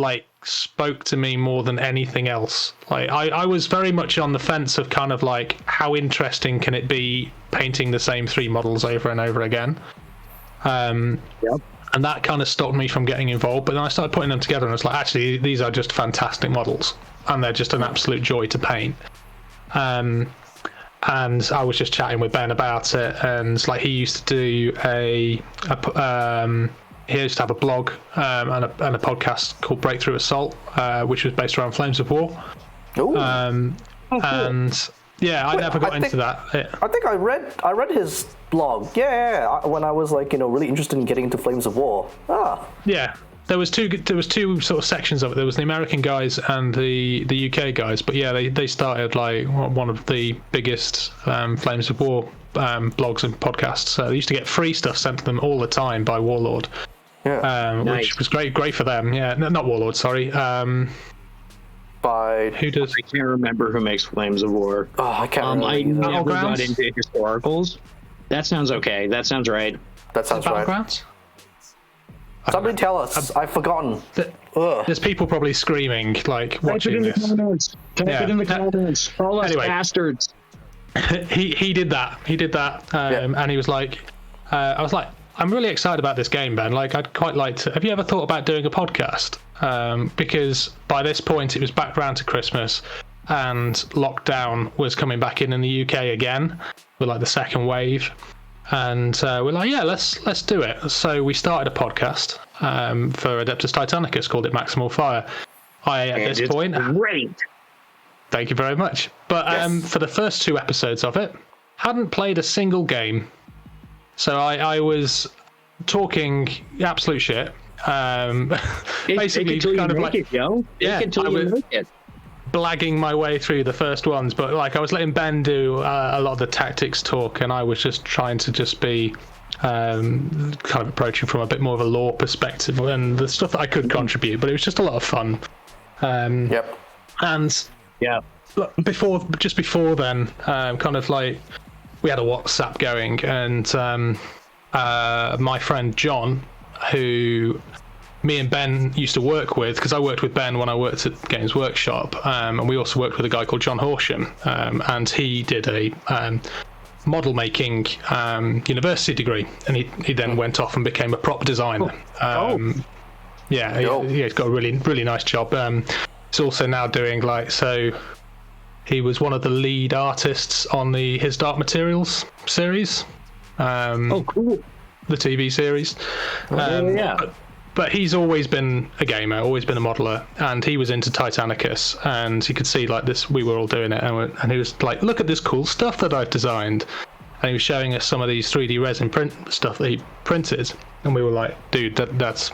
like spoke to me more than anything else. Like I was very much on the fence of kind of like how interesting can it be painting the same 3 models over and over again. Yep. And that kind of stopped me from getting involved. But then I started putting them together, and it's like, actually, these are just fantastic models, and they're just an absolute joy to paint. And I was just chatting with Ben about it, and like he used to do he used to have a blog and a podcast called Breakthrough Assault, which was based around Flames of War. Ooh. Cool. And yeah, I never got into that. I think I read his blog. Yeah, when I was like, really interested in getting into Flames of War. Yeah, there was two sort of sections of it. There was the American guys and the UK guys. But yeah, they started like one of the biggest Flames of War blogs and podcasts. So they used to get free stuff sent to them all the time by Warlord. Yeah, nice. Which was great for them. Yeah, no, not Warlord. Sorry. By who does? I can't remember who makes Flames of War. Oh, I can't remember. I never got into historicals. That sounds okay. That sounds right. That sounds right. Battlegrounds? Somebody tell us. I've forgotten. There's people probably screaming, like, watching this. Type it in the comments. All us bastards. He did that. And he was like, I was like, I'm really excited about this game, Ben. Like, I'd quite like to. Have you ever thought about doing a podcast? Because by this point, it was back round to Christmas, and lockdown was coming back in the UK again with like the second wave. And we're like, yeah, let's do it. So we started a podcast for Adeptus Titanicus, called it Maximal Fire. At this point, great. Thank you very much. But for the first 2 episodes of it, hadn't played a single game. So I was talking absolute shit. Basically, kind of like blagging my way through the first ones, but like I was letting Ben do a lot of the tactics talk, and I was just trying to just be kind of approaching from a bit more of a lore perspective and the stuff that I could contribute. But it was just a lot of fun. And just before then, kind of like we had a WhatsApp going, and my friend John, who me and Ben used to work with, because I worked with Ben when I worked at Games Workshop, and we also worked with a guy called John Horsham, and he did a model making university degree, and he then went off and became a prop designer. He's got a really nice job. He's also now doing he was one of the lead artists on His Dark Materials series. Cool. The TV series. But he's always been a gamer, always been a modeler, and he was into Titanicus, and he could see like this, we were all doing it, and he was like, look at this cool stuff that I've designed. And he was showing us some of these 3D resin print stuff that he printed, and we were like, dude, that's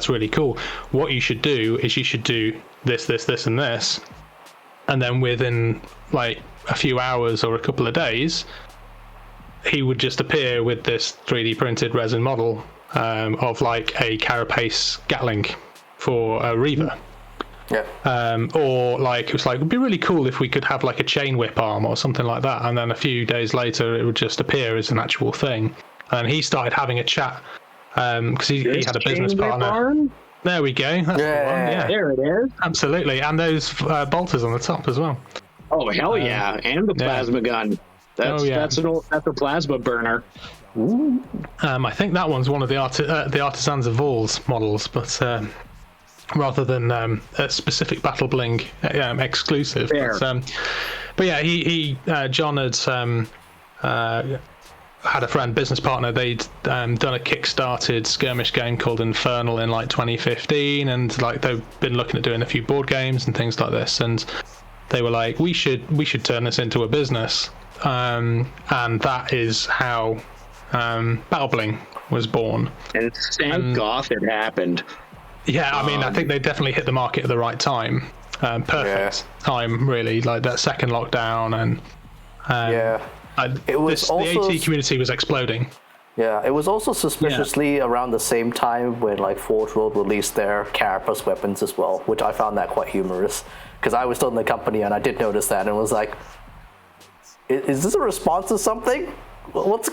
really cool. What you should do is you should do this, and this. And then within like a few hours or a couple of days, he would just appear with this 3D printed resin model of like a Carapace Gatling for a Reaver. Or like it was like, it'd be really cool if we could have like a chain whip arm or something like that, and then a few days later it would just appear as an actual thing. And he started having a chat because he had a business partner. Arm? There we go. That's the one. Yeah, there it is. Absolutely, and those bolters on the top as well. Oh hell yeah! And the plasma gun. That's a plasma burner. Ooh. I think that one's one of the Artisans of Val's models, but rather than a specific Battle Bling exclusive. But yeah, John had a friend, business partner. They'd done a kickstarted skirmish game called Infernal in like 2015, and like they've been looking at doing a few board games and things like this, and they were like, we should turn this into a business, and that is how Battle Bling was born. And thank God it happened. Yeah, I mean, I think they definitely hit the market at the right time. Perfect time, really, like that second lockdown, and it was also, the AT community was exploding. Yeah, it was also suspiciously around the same time when like Forge World released their Carapace weapons as well, which I found that quite humorous, because I was still in the company and I did notice that and was like, is this a response to something? What's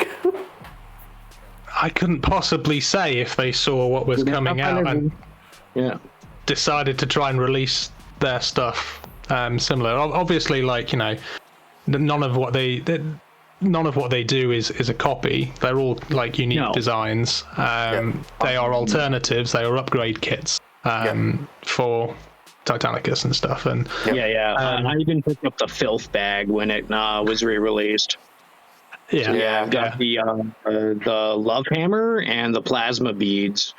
I couldn't possibly say if they saw what was coming out. decided to try and release their stuff similar. Obviously, like, you know, none of what they do is a copy. They're all like unique designs. They are alternatives. They are upgrade kits for Titanicus and stuff. And I even picked up the filth bag when it was re-released. I've got the love hammer and the plasma beads.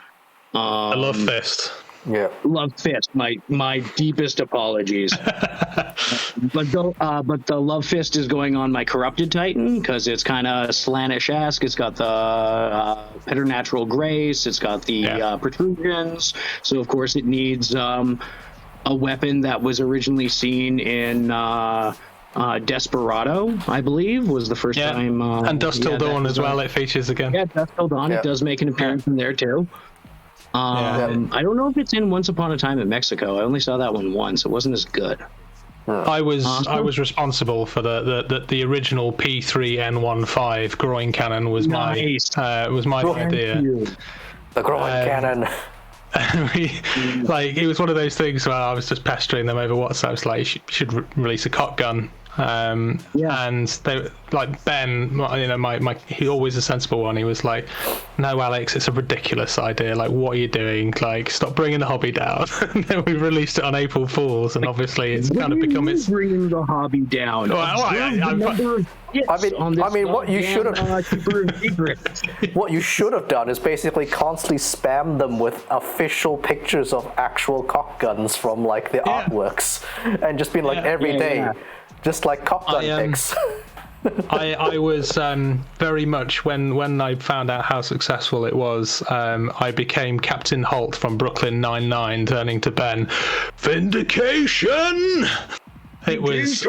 I love fist. Yeah, love fist. My deepest apologies. But the love fist is going on my corrupted titan because it's kind of Slaanesh-esque. It's got the preternatural grace. It's got the protrusions. So of course it needs a weapon that was originally seen in Desperado, I believe, was the first time. And Dusk Till Dawn as well. It features again. Yeah, Dusk Till Dawn. It does make an appearance in there too. I don't know if it's in Once Upon a Time in Mexico. I only saw that one once. It wasn't as good. I was responsible for the original P3N15 groin cannon was my idea. The groin cannon. It was one of those things where I was just pestering them over WhatsApp. It's like, you should release a cock gun. And they, like Ben, you know, he always a sensible one. He was like, "No, Alex, it's a ridiculous idea. Like, what are you doing? Like, stop bringing the hobby down." And then we released it on April Fools, and obviously it's kind of become bringing the hobby down. What you should have what you should have done is basically constantly spam them with official pictures of actual cock guns from like the artworks, and just been like every day. Just like cock gun pics. I was very much, when I found out how successful it was, I became Captain Holt from Brooklyn Nine-Nine, turning to Ben, "Vindication!" It was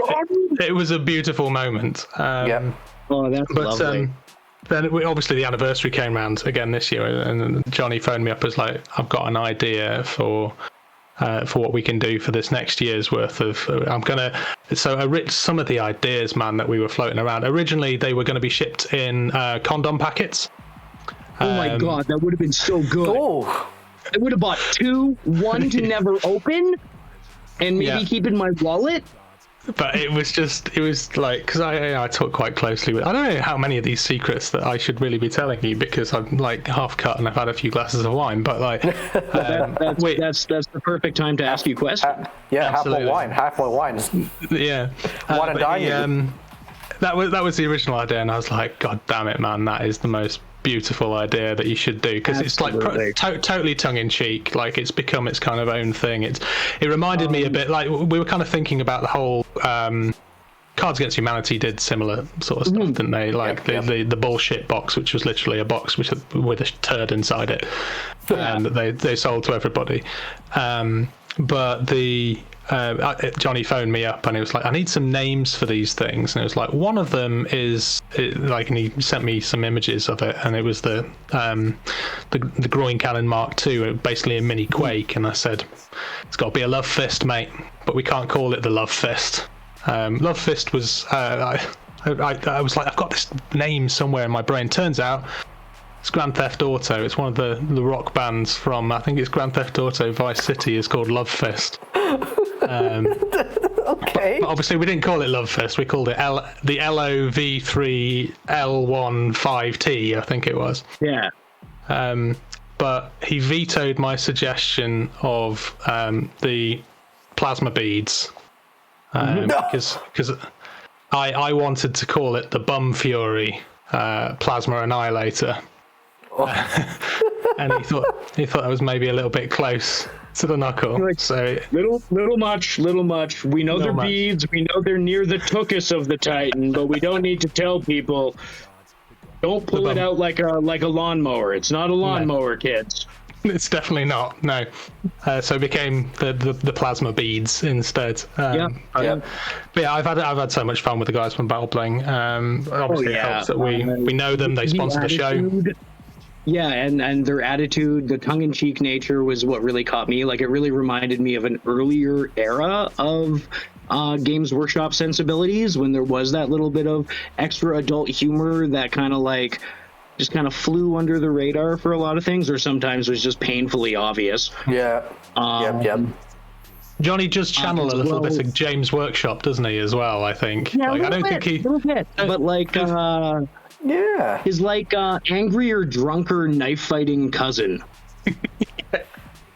a beautiful moment. Oh, that's lovely. Then obviously the anniversary came around again this year, and Johnny phoned me up as like, "I've got an idea for what we can do for this next year's worth of." Some of the ideas, man, that we were floating around. Originally, they were going to be shipped in condom packets. Oh my god, that would have been so good. Oh, I would have bought one to never open, and maybe keep in my wallet. But it was like, because I talk quite closely with, I don't know how many of these secrets that I should really be telling you, because I'm like half cut and I've had a few glasses of wine, but like that's the perfect time to ask you questions. Half my wine. Yeah. Wine and dine. That was the original idea, and I was like, God damn it, man, that is the most beautiful idea that you should do, because it's like totally tongue-in-cheek. Like, it's become its kind of own thing. It reminded me a bit, like, we were kind of thinking about the whole Cards Against Humanity did similar sort of stuff, didn't they? Like the bullshit box, which was literally a box with a turd inside it, and they sold to everybody. But Johnny phoned me up and he was like, "I need some names for these things," and it was like, one of them is and he sent me some images of it, and it was the groin cannon Mark II, basically a mini Quake, and I said, "It's got to be a love fist, mate, but we can't call it the love fist." Love fist was I was like, I've got this name somewhere in my brain. Turns out it's Grand Theft Auto. It's one of the rock bands from, I think it's Grand Theft Auto Vice City, is called Love Fist. Okay. But obviously we didn't call it Love Fist. We called it the LOV3L15T, I think it was. Yeah. But he vetoed my suggestion of the plasma beads, because I wanted to call it the Bum Fury Plasma Annihilator. And he thought that was maybe a little bit close to the knuckle. So little much. We know they're beads. We know they're near the tuchus of the Titan, but we don't need to tell people. Don't pull it out like a lawnmower. It's not a lawnmower, kids. It's definitely not. No. So it became the plasma beads instead. But yeah, I've had so much fun with the guys from Battle Playing. Obviously, it helps that we know them. They sponsor the show. Yeah, and their attitude, the tongue-in-cheek nature was what really caught me. Like, it really reminded me of an earlier era of Games Workshop sensibilities, when there was that little bit of extra adult humor that kind of like just kind of flew under the radar for a lot of things, or sometimes was just painfully obvious. Yeah. Yep. Johnny does channel a little bit of Gamesworkshop, doesn't he, as well, I think? Yeah, like, I don't think he... But, like, Yeah. his, like, angrier, drunker, knife-fighting cousin.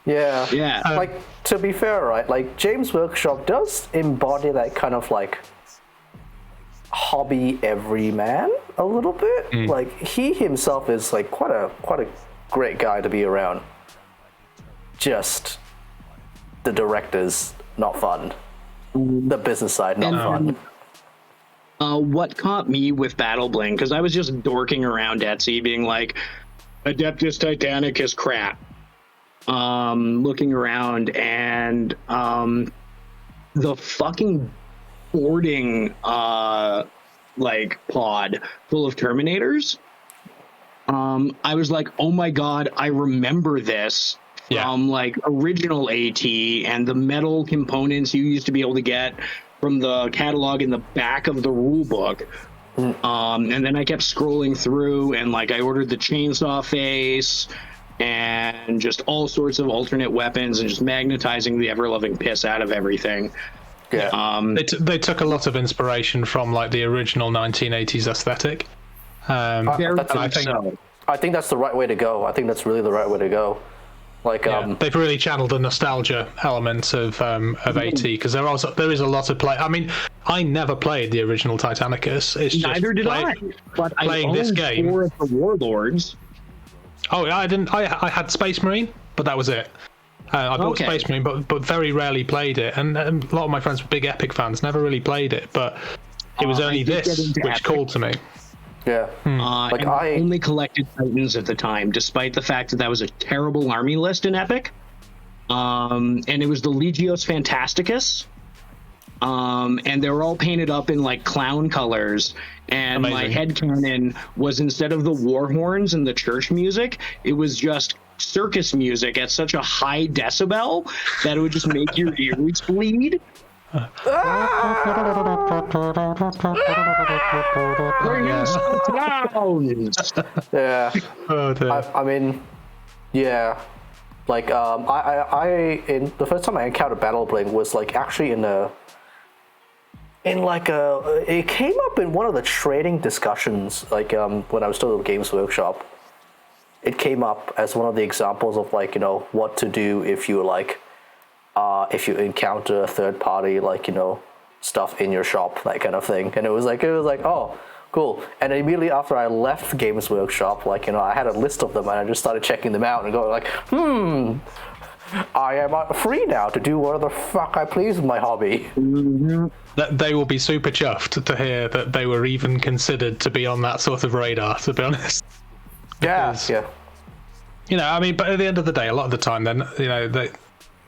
Yeah. Yeah. Like, to be fair, right, like, Gamesworkshop does embody that kind of, like, hobby everyman a little bit. Like, he himself is, like, quite a great guy to be around. Just the directors, not fun. The business side, not fun. What caught me with Battle Bling, because I was just dorking around Etsy being like, Adeptus Titanicus crap. Looking around, and the fucking boarding like pod full of Terminators. I was like, oh my god, I remember this from like original AT, and the metal components you used to be able to get from the catalog in the back of the rule book. And then I kept scrolling through, and like I ordered the chainsaw face and just all sorts of alternate weapons, and just magnetizing the ever-loving piss out of everything. Yeah. They took a lot of inspiration from like the original 1980s aesthetic. I think that's the right way to go. I think that's really the right way to go. Like, they've really channeled the nostalgia element of AT, because there is a lot of play. I mean, I never played the original Titanicus. It's just neither did I. But playing I this game. Four of the Warlords. Oh, I didn't. I had Space Marine, but that was it. I bought Space Marine, but very rarely played it. And a lot of my friends were big Epic fans, never really played it. But it was only this which called to me. Yeah. Like I only collected Titans at the time, despite the fact that was a terrible army list in Epic. And it was the Legios Fantasticus. And they were all painted up in like clown colors. And my headcanon was, instead of the war horns and the church music, it was just circus music at such a high decibel that it would just make your ears bleed. Yeah. I mean, yeah. Like, I in the first time I encountered Battle Bling was like actually it came up in one of the trading discussions, like when I was still at Games Workshop. It came up as one of the examples of like, you know, what to do if you like if you encounter a third party, like, you know, stuff in your shop, that kind of thing. And it was like, oh, cool. And immediately after I left Games Workshop, like, you know, I had a list of them and I just started checking them out and going like, I am free now to do whatever the fuck I please with my hobby. That they will be super chuffed to hear that they were even considered to be on that sort of radar, to be honest. Because, yeah. You know, I mean, but at the end of the day, a lot of the time, then, you know,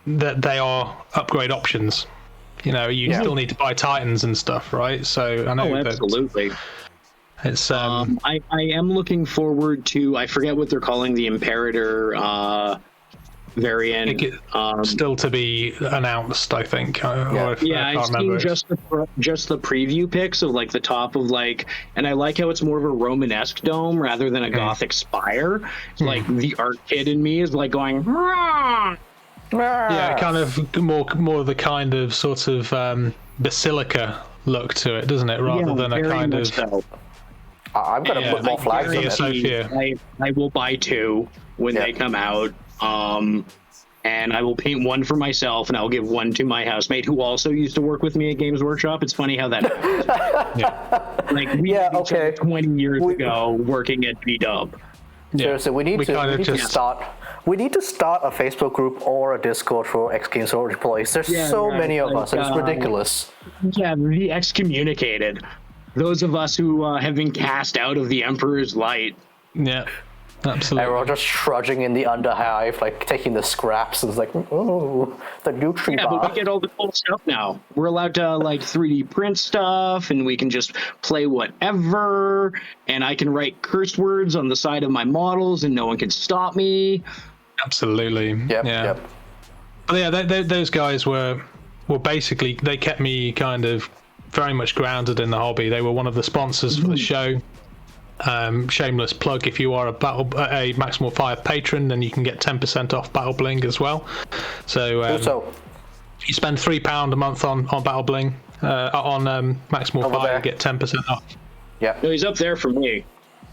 they are upgrade options. You know, you still need to buy Titans and stuff, right? So I know absolutely. It's I am looking forward to, I forget what they're calling the Imperator variant. Still to be announced, I think. I've seen just the preview pics of like the top of like, and I like how it's more of a Romanesque dome rather than a Gothic spire. Like the art kid in me is like going, Rah! Yeah, kind of more of the kind of sort of basilica look to it, doesn't it? Rather than a kind of. So. I'm gonna put more flags on it. I will buy two when they come out. And I will paint one for myself, and I'll give one to my housemate who also used to work with me at Games Workshop. It's funny how that happens. Like we met each other 20 years ago working at B-Dub. Seriously, we need to start a Facebook group or a Discord for ex-Games Workshop employees. There's so many of us, and it's ridiculous. Yeah, the excommunicated. Those of us who have been cast out of the Emperor's Light. Yeah. Absolutely. And we're all just trudging in the underhive, like taking the scraps, and it's like, oh, the Nutri bar. But we get all the cool stuff now. We're allowed to like 3D print stuff, and we can just play whatever. And I can write curse words on the side of my models, and no one can stop me. Absolutely. Yep. But yeah, those guys were basically, they kept me kind of very much grounded in the hobby. They were one of the sponsors for the show. Shameless plug: if you are a Maximal 5 patron, then you can get 10% off Battle Bling as well. So if you spend £3 a month on Battle Bling on Maximal 5, you get 10% off. Yeah, no, he's up there for me.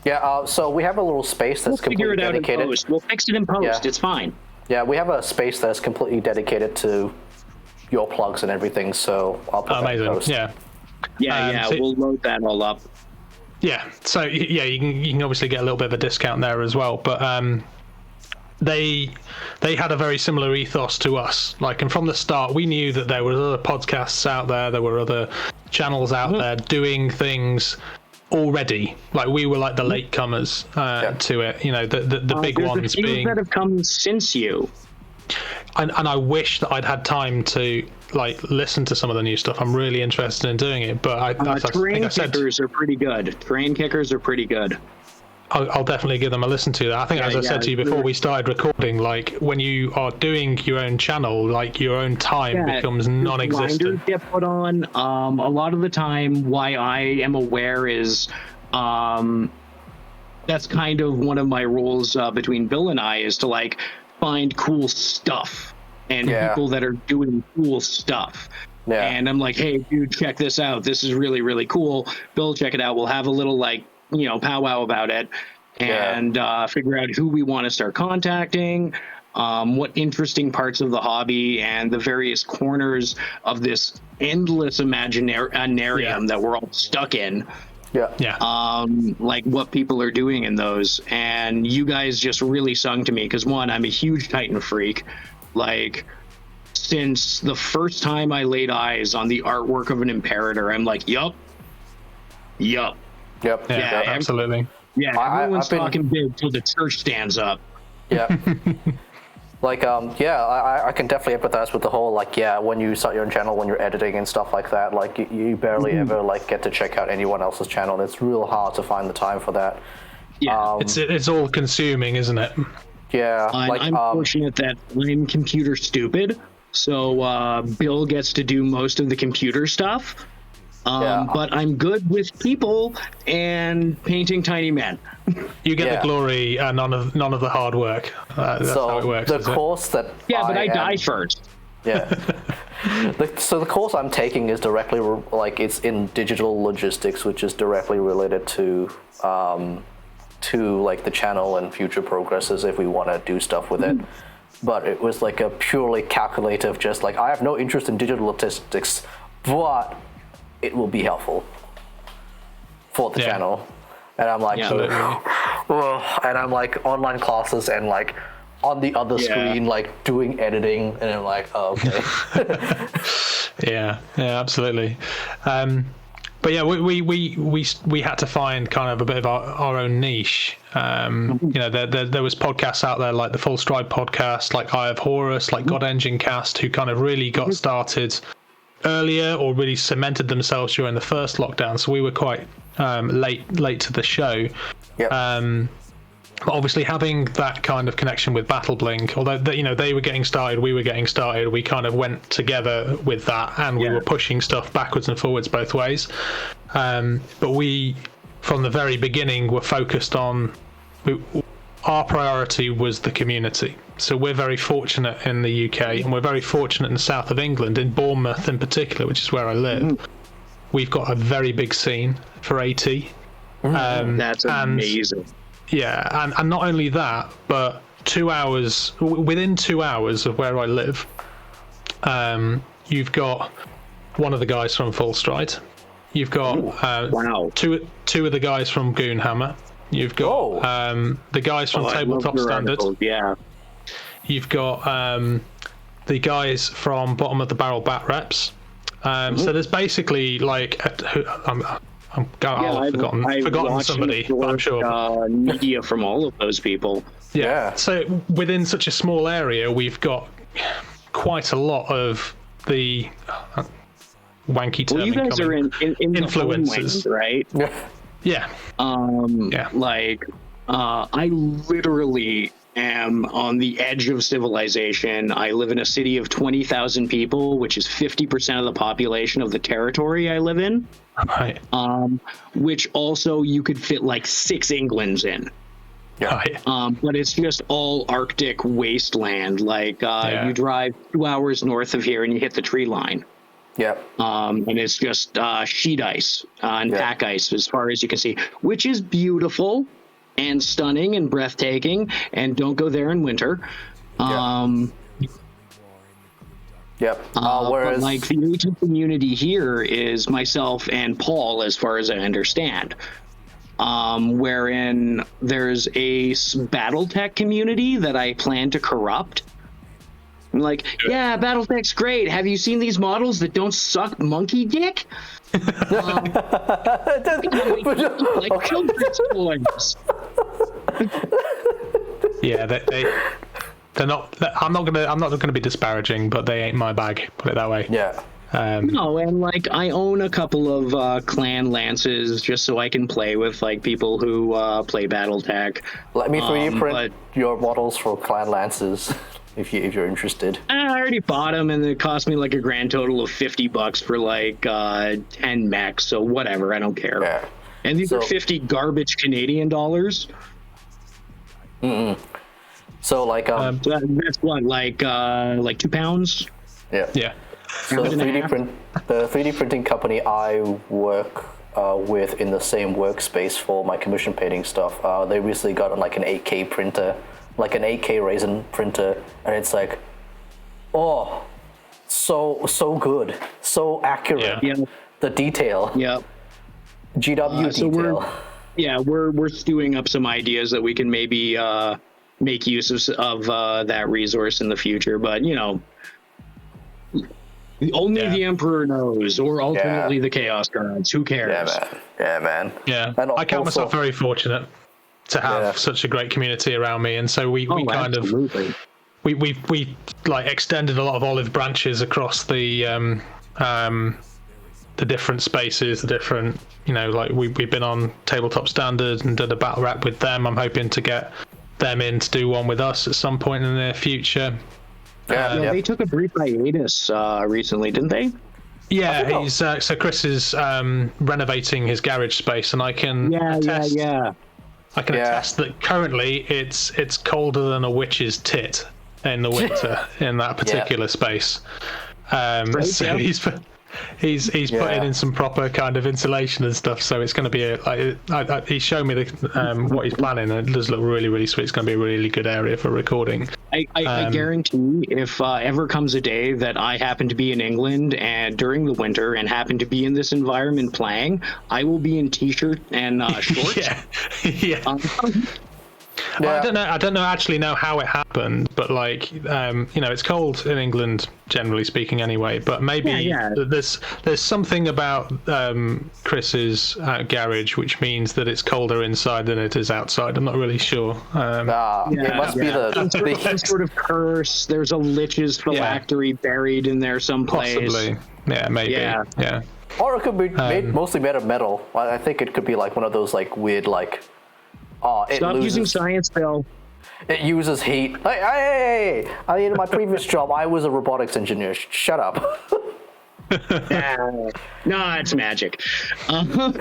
Yeah, so we have a little space that's completely dedicated. Figure it out in post. We'll fix it in post. Yeah. It's fine. Yeah, we have a space that's completely dedicated to your plugs and everything. So I'll put that in post. Yeah. So we'll load that all up. Yeah. So yeah, you can obviously get a little bit of a discount there as well. But they had a very similar ethos to us. Like, and from the start, we knew that there were other podcasts out there. There were other channels out there doing things already. Like, we were like the latecomers to it, you know, the big ones being that have come since you. And I wish that I'd had time to like listen to some of the new stuff. I'm really interested in doing it, but Terrain Kickers are pretty good. Terrain Kickers are pretty good. I'll definitely give them a listen to that. I think, as I said to you before we started recording, like, when you are doing your own channel, like, your own time becomes non-existent. Get put on. A lot of the time, why I am aware is that's kind of one of my roles between Bill and I, is to like find cool stuff and people that are doing cool stuff. Yeah. And I'm like, hey, dude, check this out. This is really, really cool. Bill, check it out. We'll have a little like, you know, powwow about it and figure out who we want to start contacting, what interesting parts of the hobby and the various corners of this endless imaginarium that we're all stuck in. Like what people are doing in those. And you guys just really sung to me because, one, I'm a huge Titan freak. Like, since the first time I laid eyes on the artwork of an Imperator, I'm like, yup. Yeah, absolutely. Yeah, everyone's talking big till the church stands up. Yeah. Like, I can definitely empathize with the whole, like, when you start your own channel, when you're editing and stuff like that, like, you barely ever, like, get to check out anyone else's channel, and it's real hard to find the time for that. Yeah, it's all consuming, isn't it? Yeah. I'm fortunate that I'm computer stupid, so Bill gets to do most of the computer stuff. But I'm good with people and painting tiny men. You get the glory, none of the hard work. That's how it works. The course that but I die first. Yeah. So the course I'm taking is directly it's in digital logistics, which is directly related to like the channel and future progresses if we want to do stuff with it. But it was like a purely calculative, just like, I have no interest in digital logistics, but it will be helpful for the channel. And I'm like, and I'm like online classes and like on the other screen, like doing editing, and I'm like, oh, okay. yeah, absolutely. But yeah, we had to find kind of a bit of our own niche. You know, there was podcasts out there like the Full Stride podcast, like Eye of Horus, like God Engine Cast, who kind of really got started earlier or really cemented themselves during the first lockdown. So we were quite late to the show. But obviously having that kind of connection with Battle Bling, although they were getting started, we were getting started, we kind of went together with that, and we were pushing stuff backwards and forwards both ways. But we, from the very beginning, were focused on, our priority was the community. So we're very fortunate in the UK, and we're very fortunate in the south of England, in Bournemouth in particular, which is where I live. We've got a very big scene for AT. That's amazing. Yeah, and not only that, but within 2 hours of where I live, you've got one of the guys from Full Stride. You've got two of the guys from Goonhammer. You've got the guys from Tabletop Standard. You've got the guys from Bottom of the Barrel Bat Reps. So there's basically like I've forgotten somebody, but I'm sure. Media from all of those people. Yeah. So within such a small area, we've got quite a lot of the wanky term. Well, you guys are in influencers, right? Yeah. Like, I literally am on the edge of civilization. I live in a city of 20,000 people, which is 50% of the population of the territory I live in. Right. Which also you could fit like 6 Englands in. Right. But it's just all Arctic wasteland. Like you drive 2 hours north of here and you hit the tree line. Yeah. And it's just sheet ice and pack ice as far as you can see, which is beautiful and stunning and breathtaking. And don't go there in winter. Yep. But like the agent community here is myself and Paul, as far as I understand. Wherein there's a BattleTech community that I plan to corrupt. I'm like, yeah, BattleTech's great. Have you seen these models that don't suck monkey dick? Like children's toys. Yeah, they're not. I'm not gonna be disparaging, but they ain't my bag. Put it that way. Yeah. No, and like I own a couple of clan lances just so I can play with like people who play BattleTech. Let me 3D print your models for clan lances if you're interested. I already bought them, and it cost me like a grand total of $50 for like 10 mechs. So whatever, I don't care. Yeah. And these are 50 garbage Canadian dollars. So like so that's what like £2. Yeah. Yeah. So the 3D printing company I work with in the same workspace for my commission painting stuff, they recently got like an 8K printer, like an 8K resin printer, and it's like, oh, so good, so accurate. Yeah. The detail. Yeah. GW so detail. We're stewing up some ideas that we can maybe make use of that resource in the future, but you know. Only the Emperor knows, or alternately the Chaos Guards. Who cares? Yeah, man. Yeah, I count myself very fortunate to have such a great community around me, and so we kind absolutely. of we like extended a lot of olive branches across the different spaces, the different like we've been on Tabletop Standard and did a battle rap with them. I'm hoping to get them in to do one with us at some point in the near future. They took a brief hiatus recently, didn't they? Yeah, he's so Chris is renovating his garage space, and I can attest. I can attest that currently it's colder than a witch's tit in the winter in that particular space. So he's putting in some proper kind of insulation and stuff. So it's going to be he's shown me what he's planning, and it does look really, really sweet. It's going to be a really good area for recording. I guarantee if ever comes a day that I happen to be in England and during the winter and happen to be in this environment playing, I will be in t-shirt and shorts. I don't actually know how it happened, but like it's cold in England generally speaking anyway, but maybe there's something about Chris's garage which means that it's colder inside than it is outside. I'm not really sure. It must be some sort of curse. There's a lich's phylactery buried in there someplace. Possibly. Yeah, maybe. Yeah. Or it could be mostly made of metal. I think it could be like one of those like weird like Stop using science, Phil. It uses heat. Hey! I mean, in my previous job, I was a robotics engineer. Shut up. No, it's magic. I'm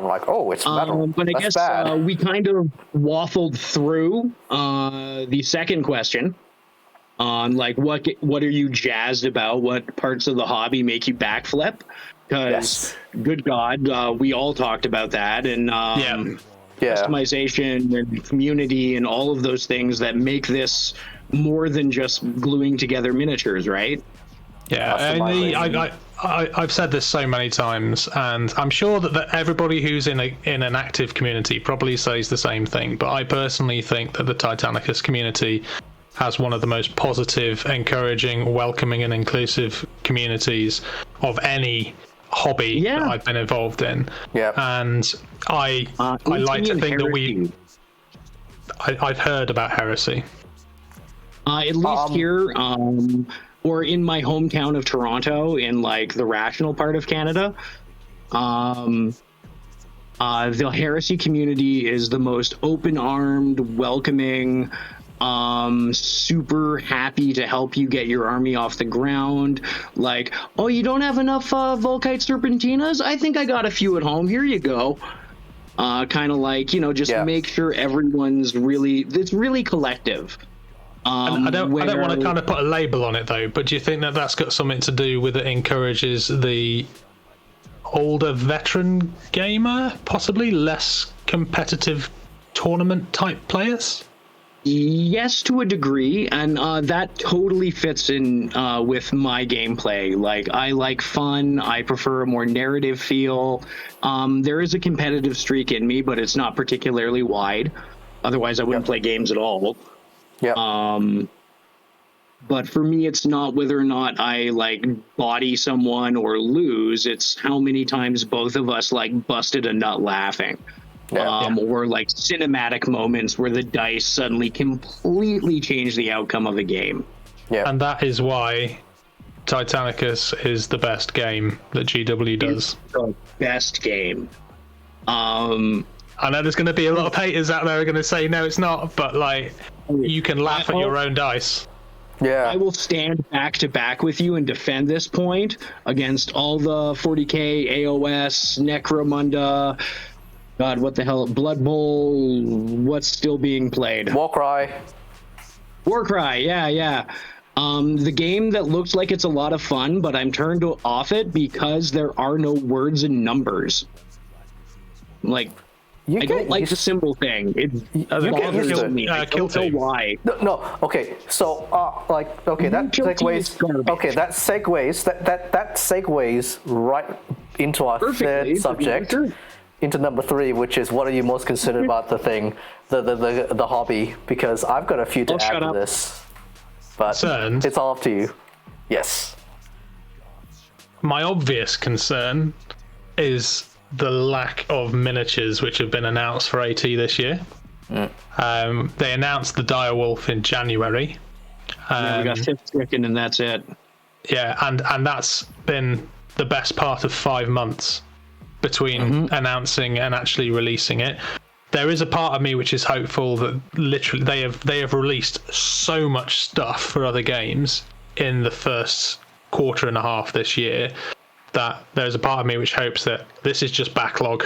like, it's metal. But I guess we kind of waffled through the second question on like what are you jazzed about? What parts of the hobby make you backflip? Because good God, we all talked about that, and customization and community and all of those things that make this more than just gluing together miniatures, right? Yeah, I've said this so many times, and I'm sure that everybody who's in an active community probably says the same thing, but I personally think that the Titanicus community has one of the most positive, encouraging, welcoming and inclusive communities of any hobby that I've been involved in. And I like to think that I've heard about heresy. At least here, or in my hometown of Toronto, in like the rational part of Canada, The Heresy community is the most open-armed, welcoming, super happy to help you get your army off the ground. Like, oh, you don't have enough Volkite Serpentinas? I think I got a few at home. Here you go. Kind of like, just make sure everyone's it's really collective. I don't want to kind of put a label on it though, but do you think that that's got something to do with it encourages the older veteran gamer, possibly less competitive tournament type players? Yes, to a degree, and that totally fits in with my gameplay. Like, I like fun. I prefer a more narrative feel. There is a competitive streak in me, but it's not particularly wide. Otherwise, I wouldn't play games at all. Yeah. But for me, it's not whether or not I body someone or lose. It's how many times both of us busted a nut laughing. Or cinematic moments where the dice suddenly completely change the outcome of a game. Yeah. And that is why Titanicus is the best game that GW does. It's the best game. I know there's going to be a lot of haters out there who are going to say, no, it's not, but you can laugh at your own dice. Yeah. I will stand back to back with you and defend this point against all the 40k, AOS, Necromunda, God, what the hell? Blood Bowl, what's still being played? Warcry, yeah. The game that looks like it's a lot of fun, but I'm turned off it because there are no words and numbers. I don't like the symbol thing. It bothers me. I don't know why. No. Okay. So, that segues. Okay, that segues right into our third subject. Into number 3, which is what are you most concerned about the hobby? Because I've got a few to add to this, but it's all up to you. Yes. My obvious concern is the lack of miniatures which have been announced for AT this year. They announced the Direwolf in January. We got 5th chicken and that's it. Yeah, and that's been the best part of 5 months between announcing and actually releasing it. There is a part of me which is hopeful that literally they have released so much stuff for other games in the first quarter and a half this year that there's a part of me which hopes that this is just backlog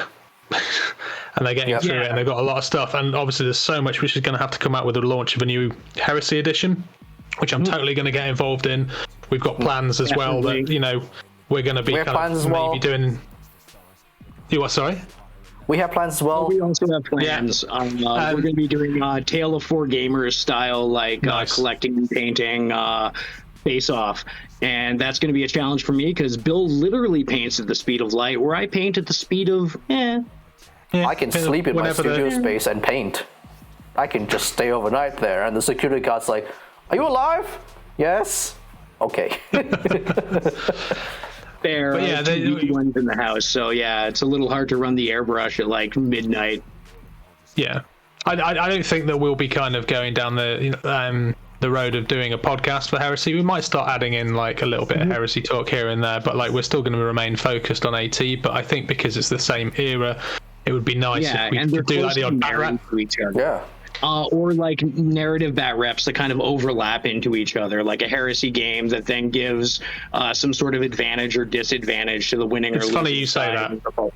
and they're getting through it and they've got a lot of stuff, and obviously there's so much which is going to have to come out with the launch of a new Heresy edition, which I'm totally going to get involved in. We've got plans as well that we're going to be maybe doing. You what? Sorry. We have plans as well. We also have plans. We're going to be doing Tale of Four Gamers style, collecting and painting face off, and that's going to be a challenge for me because Bill literally paints at the speed of light, where I paint at the speed of I can sleep in my studio space and paint. I can just stay overnight there, and the security guard's like, "Are you alive?" Yes. Okay. Fair. But two ones in the house, so it's a little hard to run the airbrush at midnight. Yeah, I don't think that we'll be kind of going down the road of doing a podcast for Heresy. We might start adding in a little bit of Heresy talk here and there, but we're still going to remain focused on AT. But I think because it's the same era, it would be nice if we could do the odd back rap. Yeah. Or narrative bat reps that kind of overlap into each other, like a Heresy game that then gives some sort of advantage or disadvantage to the winning or losing side. It's funny you say that.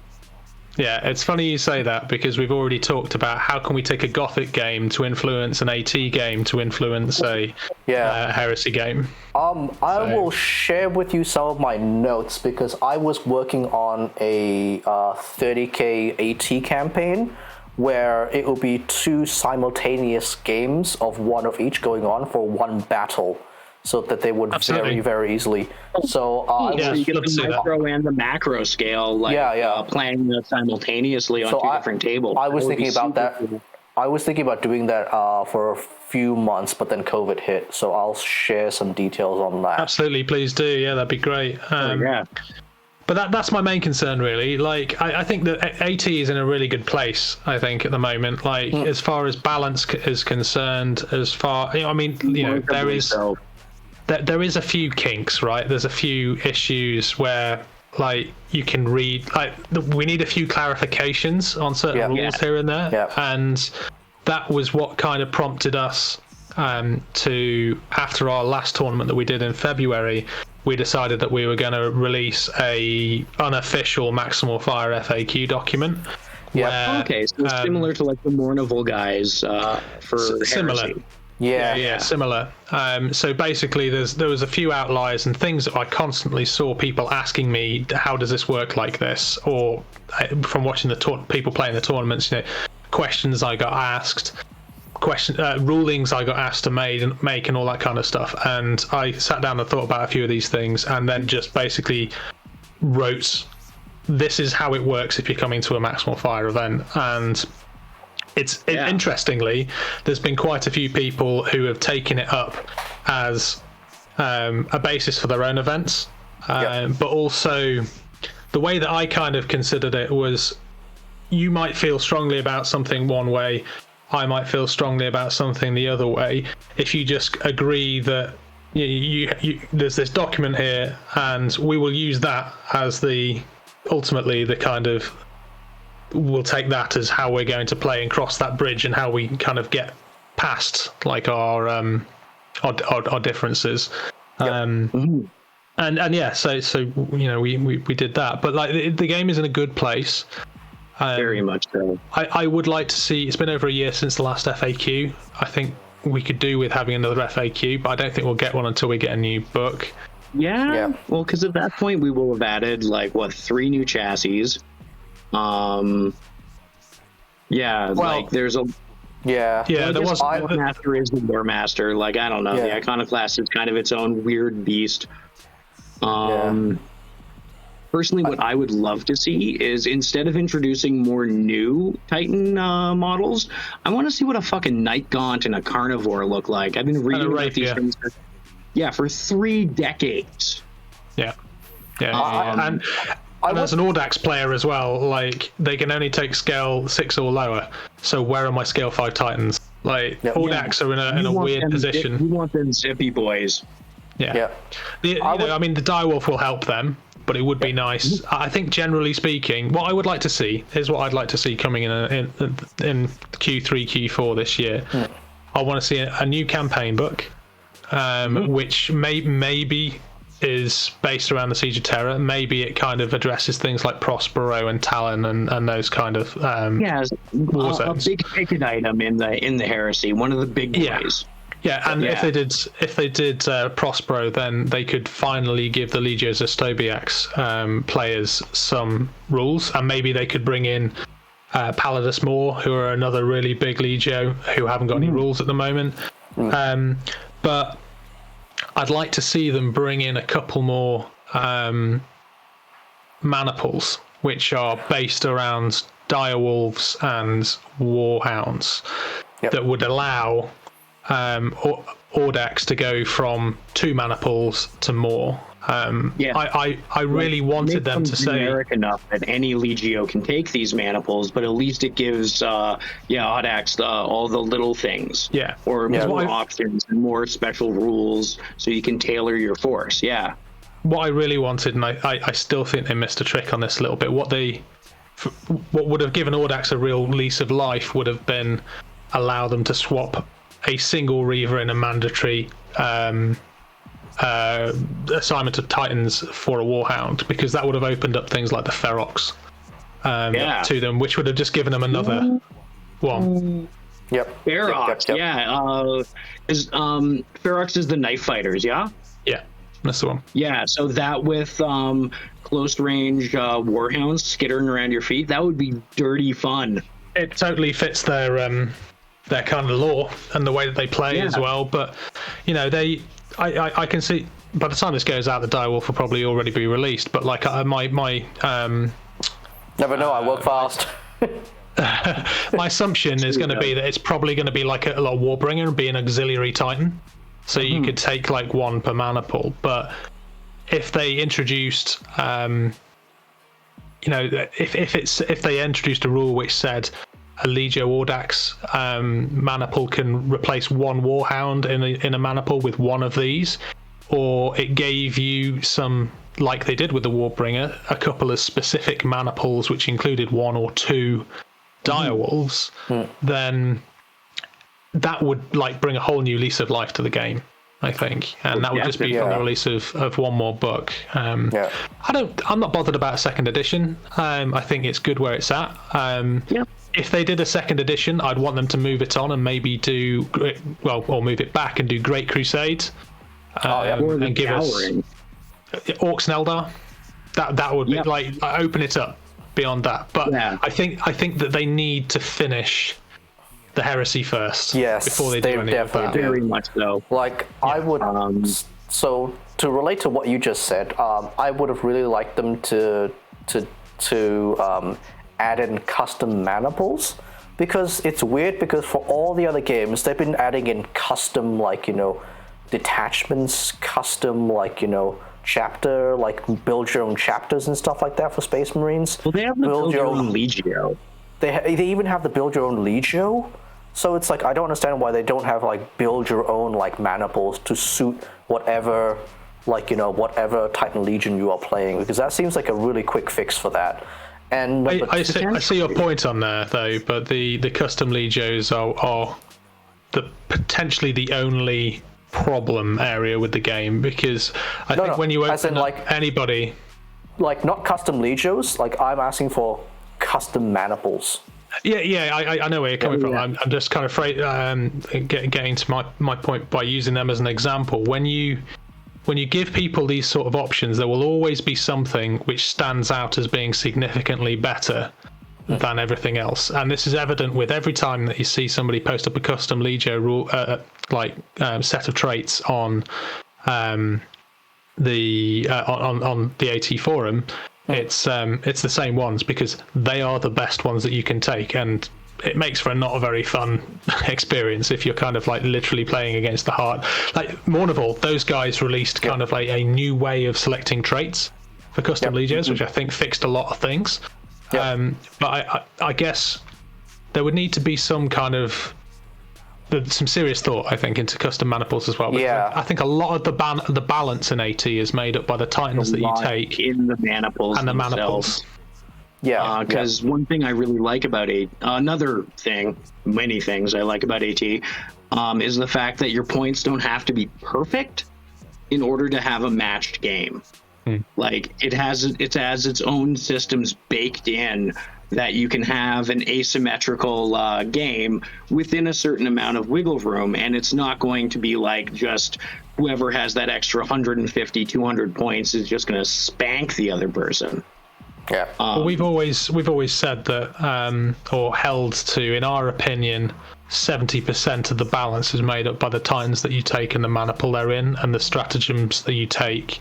Yeah, it's funny you say that because we've already talked about how can we take a Gothic game to influence an AT game to influence a Heresy game. I will share with you some of my notes because I was working on a 30k AT campaign where it will be 2 simultaneous games of one of each going on for one battle, so that they would vary very easily. So you get the micro and the macro scale, playing simultaneously on 2 different tables. I was thinking about that. I was thinking about doing that for a few months, but then COVID hit. So I'll share some details on that. Absolutely, please do. Yeah, that'd be great. But that's my main concern, really. I think that AT is in a really good place, I think, at the moment. As far as balance is concerned, there is a few kinks, right? There's a few issues where like you can read. Like we need a few clarifications on certain rules here and there, and that was what kind of prompted us to, after our last tournament that we did in February, we decided that we were going to release a unofficial Maximal Fire FAQ document. Yeah. Okay, so similar to like the Mournival guys for similar. Heresy. Yeah, similar. So basically, there was a few outliers and things that I constantly saw people asking me, how does this work like this? Or from watching the people playing the tournaments, questions I got asked, rulings I got asked to make and all that kind of stuff. And I sat down and thought about a few of these things, and then just basically wrote, this is how it works if you're coming to a Maximal Fire event. And interestingly, there's been quite a few people who have taken it up as a basis for their own events. But also, the way that I kind of considered it was, you might feel strongly about something one way, I might feel strongly about something the other way. If you just agree that there's this document here, and we will use that as ultimately the kind of, we'll take that as how we're going to play and cross that bridge, and how we kind of get past like our differences. And yeah, so we did that, but like the game is in a good place. Very much so. I would like to see, it's been over a year since the last FAQ. I think we could do with having another FAQ, but I don't think we'll get one until we get a new book. Yeah. Well, because at that point we will have added 3 new chassis. There's a there was the Master is the War Master. Like, I don't know, the Iconoclast is kind of its own weird beast. Personally, what I would love to see is, instead of introducing more new Titan models, I want to see what a fucking Night Gaunt and a Carnivore look like. I've been reading about these things for 3 decades. And as an Audax player as well, like, they can only take scale 6 or lower. So where are my scale 5 Titans? Like, Audax are in a weird position. You want them zippy boys. I mean, the Direwolf will help them, but it would be nice. I think, generally speaking, what I would like to see is what I'd like to see coming in Q3, Q4 this year. I want to see a new campaign book, which maybe is based around the Siege of Terror. Maybe it kind of addresses things like Prospero and Talon and those kind of war zones. A big ticket item in the Heresy, one of the big boys. If they did Prospero, then they could finally give the Legio Zestobiax players some rules, and maybe they could bring in Palladus Moor, who are another really big Legio who haven't got any rules at the moment. But I'd like to see them bring in a couple more maniples, which are based around direwolves and warhounds, that would allow Audax to go from 2 maniples to more. I really wanted them to say generic enough that any Legio can take these maniples, but at least it gives Audax all the little things, or more options and more special rules, so you can tailor your force. What I really wanted, and I still think they missed a trick on this a little bit, what would have given Audax a real lease of life would have been allow them to swap a single Reaver in a mandatory assignment of Titans for a Warhound, because that would have opened up things like the Ferox to them, which would have just given them another one. Ferox, Ferox is the Knife Fighters, that's the one. So that with close range Warhounds skittering around your feet, that would be dirty fun. It totally fits their kind of lore and the way that they play as well. But I can see by the time this goes out, the Direwolf will probably already be released. But like my never know. I work fast. My assumption is going to be that it's probably going to be like a Warbringer and be an auxiliary Titan. So you could take like 1 per maniple. But if they introduced, if they introduced a rule which said a Legio Audax maniple can replace 1 Warhound in a maniple with 1 of these, or it gave you some like they did with the Warbringer, a couple of specific mana pools which included 1 or 2 direwolves, then that would like bring a whole new lease of life to the game, I think, and that would just be from the release of one more book. I'm not bothered about a second edition. I think it's good where it's at. If they did a second edition, I'd want them to move it on and maybe do or move it back and do Great Crusade, and give us Orcs and Eldar. That would be like open it up beyond that. But I think that they need to finish the Heresy first, before they do any of that. Very much so. Like I would. So to relate to what you just said, I would have really liked them to add in custom mana pools, because it's weird, because for all the other games they've been adding in custom, like, you know, detachments, custom, like, you know, chapter, like build your own chapters and stuff like that for Space Marines. Well, they have the build your own Legio. They even have the build your own Legio. So it's like, I don't understand why they don't have like build your own like mana pools to suit whatever, like, you know, whatever Titan Legion you are playing, because that seems like a really quick fix for that. And I see your point on there though, but the custom Legios are potentially the only problem area with the game, because I think when you open up anybody, like not custom Legios, like I'm asking for custom mana pools. I know where you're coming from. I'm just kind of getting to my point by using them as an example. When you give people these sort of options, there will always be something which stands out as being significantly better than everything else, and this is evident with every time that you see somebody post up a custom Legio rule set of traits on the AT forum. It's the same ones, because they are the best ones that you can take, and it makes for not a very fun experience if you're kind of like literally playing against the heart. Like Mournival, those guys released kind of like a new way of selecting traits for custom Legios, which I think fixed a lot of things. But I guess there would need to be some kind of some serious thought, I think, into custom mana pools as well. I think a lot of the balance in AT is made up by the Titans that you take in the mana pools and the mana pools. Because one thing I really like about another thing, many things I like about AT, is the fact that your points don't have to be perfect in order to have a matched game. Like it has its own systems baked in, that you can have an asymmetrical game within a certain amount of wiggle room, and it's not going to be like just whoever has that extra 150, 200 points is just going to spank the other person. Well, we've always said that, or held to, in our opinion, 70% of the balance is made up by the Titans that you take and the mana pool they're in, and the stratagems that you take,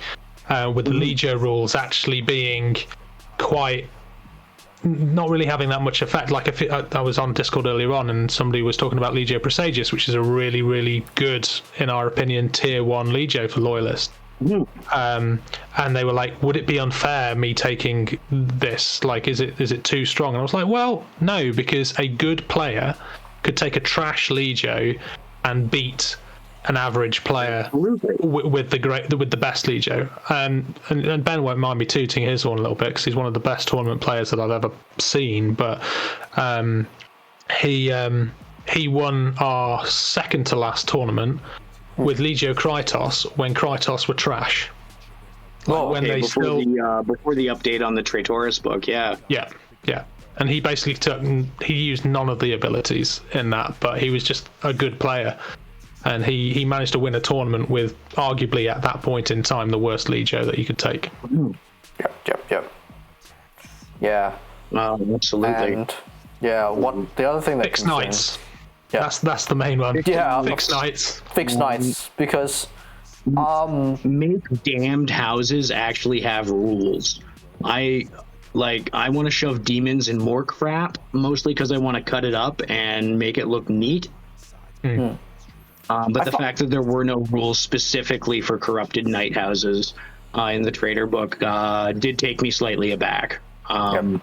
with the Legio rules actually being quite not really having that much effect. Like I was on Discord earlier on and somebody was talking about Legio Praesagius, which is a really, really good, in our opinion, tier 1 Legio for loyalists. And they were like, would it be unfair me taking this? Like, is it too strong? And I was like, well, no, because a good player could take a trash Legio and beat an average player with the best Legio. And Ben won't mind me tooting his horn a little bit, because he's one of the best tournament players that I've ever seen. But he won our second to last tournament with Legio Krytos when Krytos were trash. Before the update on the Traitoris book, yeah. And he basically used none of the abilities in that, but he was just a good player. And he managed to win a tournament with arguably at that point in time the worst Legio that you could take. Yep. Yeah. Absolutely. And what the other thing that fixed knights. Yeah. That's the main one. Yeah. Fixed knights. Fixed knights, because make damned houses actually have rules. I want to shove demons in more crap, mostly because I want to cut it up and make it look neat. But the fact that there were no rules specifically for corrupted knight houses in the Trader book did take me slightly aback. But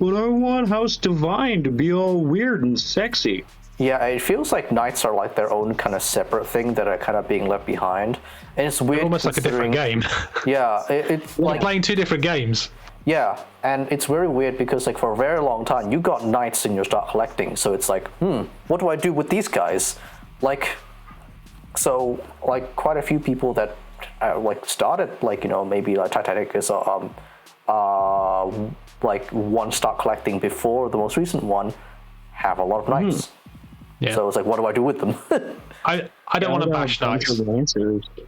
I want House Divine to be all weird and sexy. Yeah, it feels like knights are like their own kind of separate thing that are kind of being left behind, and it's weird. Almost like a different game. Yeah, it's like playing two different games. Yeah, and it's very weird because like for a very long time you got knights in your start collecting, so it's like, what do I do with these guys? Like, so like quite a few people that like started like maybe like Titanicus or like one start collecting before the most recent one have a lot of knights. Yeah. So it's like, what do I do with them? I don't want to bash knights.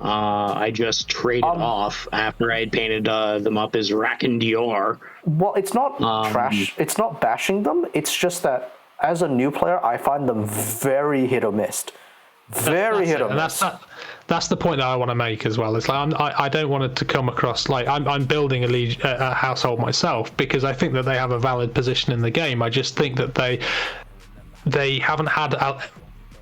I just traded off after I had painted them up as Rakendior. Well, it's not trash. It's not bashing them. It's just that as a new player, I find them very hit or miss. Very hit or miss. That's the point that I want to make as well. It's like I don't want it to come across like I'm building a household myself because I think that they have a valid position in the game. I just think that they haven't had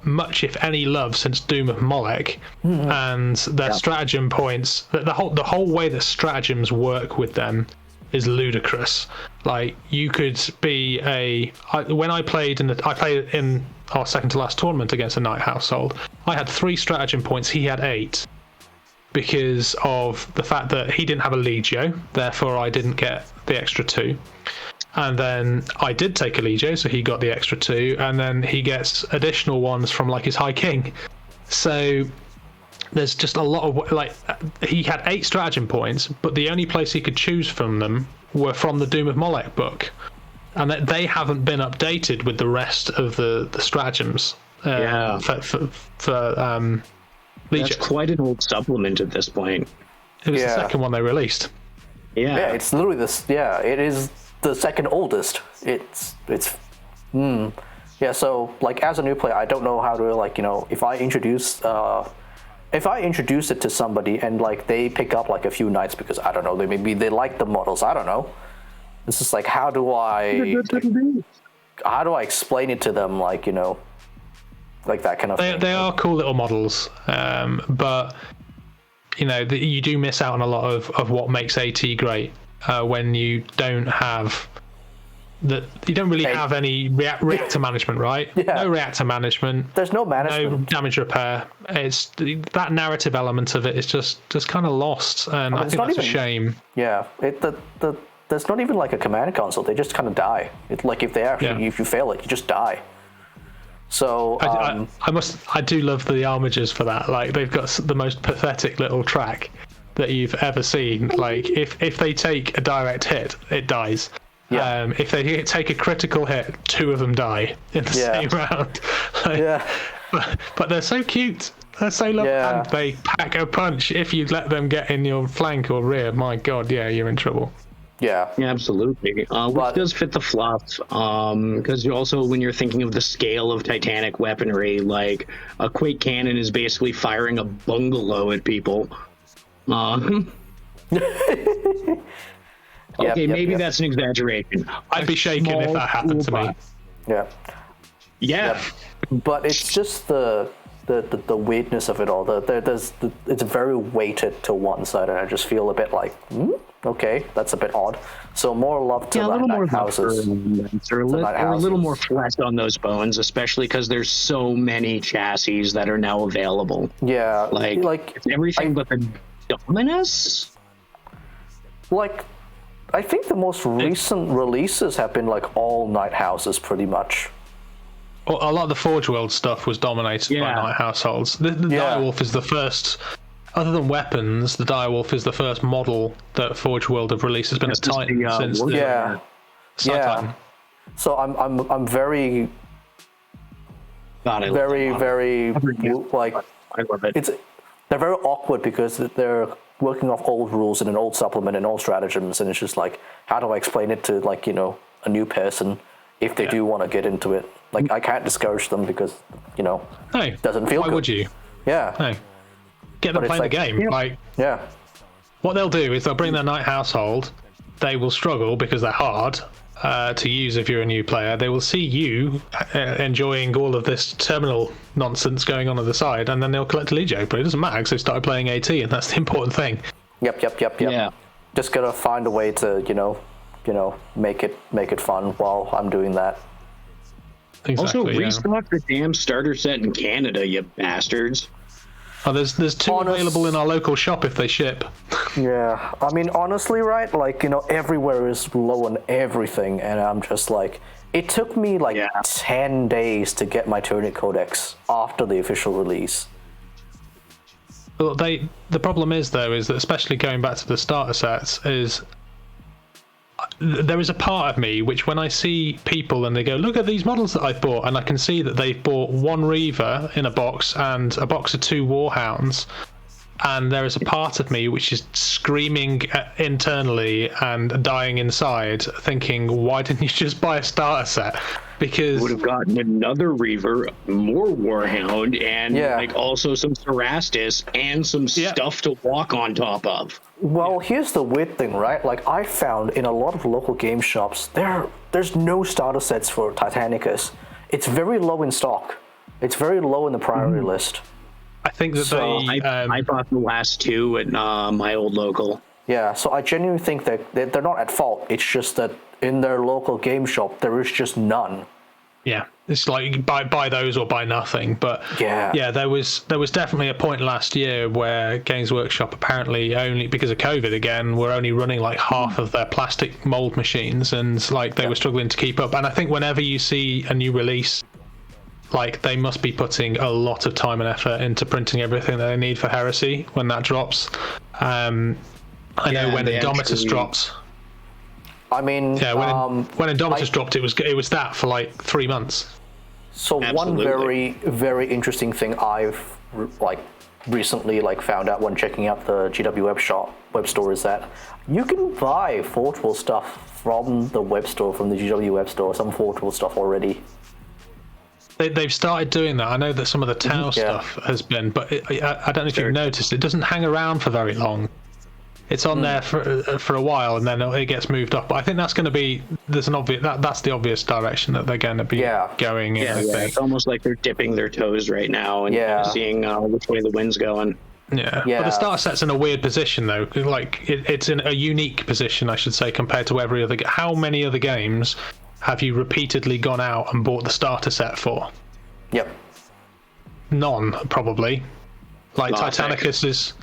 much, if any, love since Doom of Molech, and their stratagem points. The whole way that stratagems work with them is ludicrous. Like you could be when I played in our second to last tournament against a knight household, I had 3 stratagem points. He had 8 because of the fact that he didn't have a legio, therefore I didn't get the extra 2. And then I did take a legio, so he got the extra 2, and then he gets additional ones from like his High King. So there's just a lot of like he had 8 stratagem points, but the only place he could choose from them were from the Doom of Molech book, and that they haven't been updated with the rest of the stratagems. For That's quite an old supplement at this point. It was the second one they released. Yeah, it's literally this. Yeah, it is the second oldest. It's so like as a new player, I don't know how to like if I introduce it to somebody and like they pick up like a few knights because I don't know, maybe they like the models, I don't know. It's just like how do I explain it to them, like like that kind of thing. They are cool little models, but you do miss out on a lot of what makes AT great when you don't have that. You don't really have any reactor management, right? Yeah. No reactor management. There's no management. No damage repair. It's that narrative element of it is just kind of lost, and I think that's a shame. Yeah, there's not even like a command console. They just kind of die. It's like if you fail it, you just die. So I do love the armigers for that. Like they've got the most pathetic little track that you've ever seen. Like if they take a direct hit, it dies. Yeah. If they take a critical hit, 2 of them die in the same round. But they're so cute. They're so lovely. And they pack a punch if you let them get in your flank or rear. My God, you're in trouble. Yeah, absolutely. Which does fit the fluff, because you also, when you're thinking of the scale of Titanic weaponry, like a Quake cannon is basically firing a bungalow at people. Maybe that's an exaggeration. I'd be shaken if that happened to me. Yeah. But it's just the weirdness of it all. It's very weighted to one side, and I just feel a bit like, okay, that's a bit odd. So more love to a little more houses. Or a little more flesh on those bones, especially because there's so many chassis that are now available. Yeah, like it's everything but the Dominus. Like, I think the most recent releases have been like all night houses, pretty much. A lot of the Forge World stuff was dominated by night households. The Direwolf is the first, other than weapons, the Direwolf is the first model that Forge World have released. Has been a Titan since the Titan. So I'm very like, I love it. They're very awkward because they're working off old rules in an old supplement and old stratagems, and it's just like, how do I explain it to like a new person if they do want to get into it? Like, I can't discourage them because it doesn't feel good. Why would you? Yeah. No. Get them playing the game. What they'll do is they'll bring their night household. They will struggle because they're hard to use if you're a new player. They will see you enjoying all of this terminal nonsense going on the side, and then they'll collect a legio. But it doesn't matter because they started playing AT, and that's the important thing. Yep. Yeah. Just gotta find a way to make it fun while I'm doing that. Exactly. Also, restock the damn starter set in Canada, you bastards. Oh, there's two available in our local shop if they ship. Yeah, I mean, honestly, right? Like, everywhere is low on everything, and I'm just like, it took me 10 days to get my Tunic Codex after the official release. Well, the problem is though, is that especially going back to the starter sets, is there is a part of me which, when I see people and they go, look at these models that I've bought, and I can see that they've bought one Reaver in a box and a box of 2 Warhounds, and there is a part of me which is screaming internally and dying inside, thinking, why didn't you just buy a starter set? Because would have gotten another Reaver, more Warhound, and also some Cerastus and some stuff to walk on top of. Well, here's the weird thing, right? Like, I found in a lot of local game shops, there's no starter sets for Titanicus. It's very low in stock. It's very low in the priority list. I think that I bought the last 2 at my old local. Yeah, so I genuinely think that they're not at fault. It's just that in their local game shop, there is just none. Yeah, it's like buy those or buy nothing. But yeah, there was definitely a point last year where Games Workshop apparently, only because of COVID again, were only running like half of their plastic mold machines, and they were struggling to keep up. And I think whenever you see a new release, like, they must be putting a lot of time and effort into printing everything that they need for Heresy when that drops. I know when Indomitus dropped. I mean, when Indomitus dropped, it was that for like 3 months. So one very, very interesting thing I've recently found out when checking out the GW web store is that you can buy Forgeable stuff from the web store, from the GW web store, some Forgeable stuff already. They've started doing that. I know that some of the Tau stuff has been, but I don't know if you've noticed, it doesn't hang around for very long. It's on there for a while, and then it gets moved up. But I think that's going to be that's the obvious direction that they're going to be going in. Yeah, it's almost like they're dipping their toes right now and seeing which way the wind's going. Yeah, but the starter set's in a weird position though. Like it's in a unique position, I should say, compared to every other. How many other games have you repeatedly gone out and bought the starter set for? Yep. None, probably. Like Titanicus is.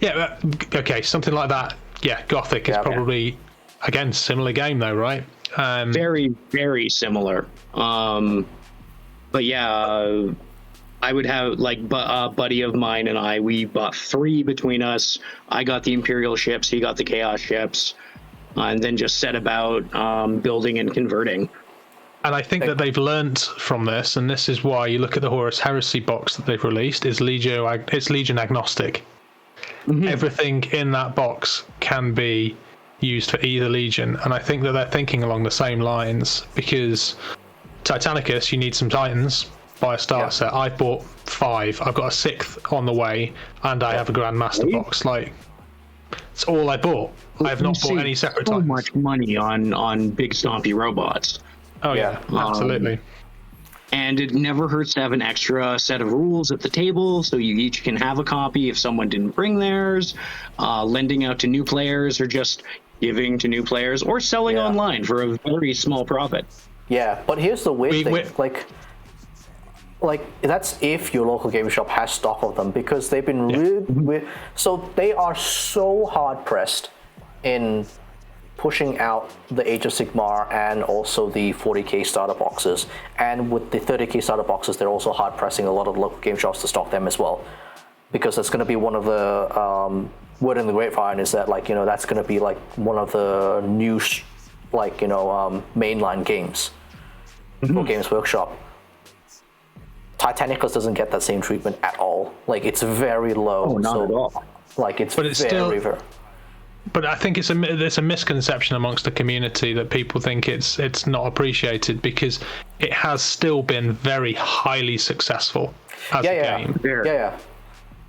Yeah, okay, something like that. Yeah, Gothic is probably, again, similar game though, right? Very, very similar. But yeah, I would have, a buddy of mine and I, we bought 3 between us. I got the Imperial ships, he got the Chaos ships, and then just set about building and converting. And I think that they've learnt from this, and this is why you look at the Horus Heresy box that they've released, it's Legion agnostic. Mm-hmm. Everything in that box can be used for either Legion, and I think that they're thinking along the same lines, because Titanicus, you need some Titans, buy a starter set. I bought 5, I've got a 6th on the way, and I have a Grandmaster box. Like, it's all I bought. I have not bought any separate Titans. So much money on big stompy robots. Oh yeah, absolutely. And it never hurts to have an extra set of rules at the table, so you each can have a copy if someone didn't bring theirs, lending out to new players, or just giving to new players, or selling online for a very small profit. Yeah, but here's the weird thing. Like that's if your local game shop has stock of them, because they've been really so they are so hard pressed in pushing out the Age of Sigmar and also the 40k starter boxes, and with the 30k starter boxes, they're also hard pressing a lot of local game shops to stock them as well, because that's going to be one of the word in the grapevine is that that's going to be one of the new mainline games for Games Workshop. Titanicus doesn't get that same treatment at all. It's very low. Oh, not at all. But I think it's a misconception amongst the community that people think it's not appreciated, because it has still been very highly successful as a game.